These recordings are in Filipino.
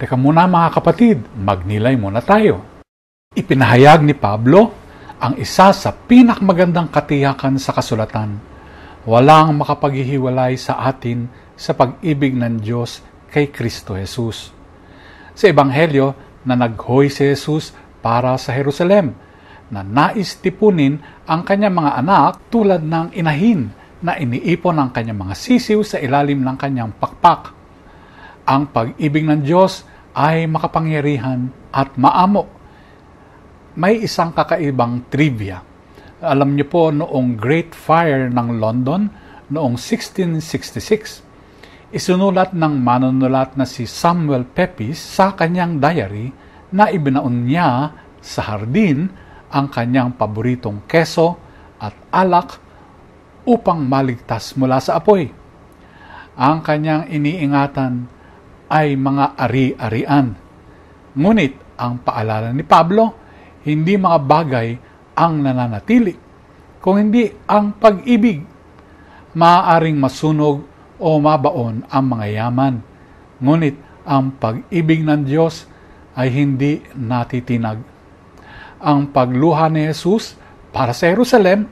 Teka muna mga kapatid, magnilay muna tayo. Ipinahayag ni Pablo ang isa sa pinakmagandang katiyakan sa kasulatan. Walang makapaghihiwalay sa atin sa pag-ibig ng Diyos kay Kristo Jesus. Sa Ebanghelyo na naghoy si Jesus para sa Jerusalem, na nais tipunin ang kanyang mga anak tulad ng inahin na iniipon ang kanyang mga sisiw sa ilalim ng kanyang pakpak. Ang pag-ibig ng Diyos ay makapangyarihan at maamo. May isang kakaibang trivia. Alam niyo po, noong Great Fire ng London, noong 1666, isinulat ng manunulat na si Samuel Pepys sa kanyang diary na ibinaon niya sa hardin ang kanyang paboritong keso at alak upang maligtas mula sa apoy. Ang kanyang iniingatan ay mga ari-arian. Ngunit ang paalala ni Pablo, hindi mga bagay ang nananatili, kung hindi ang pag-ibig. Maaaring masunog o mabaon ang mga yaman, ngunit ang pag-ibig ng Diyos ay hindi natitinag. Ang pagluha ni Jesus para sa Jerusalem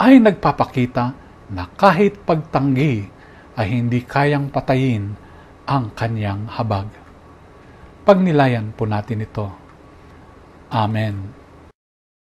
ay nagpapakita na kahit pagtanggi ay hindi kayang patayin ang kanyang habag. Pagnilayan po natin ito. Amen.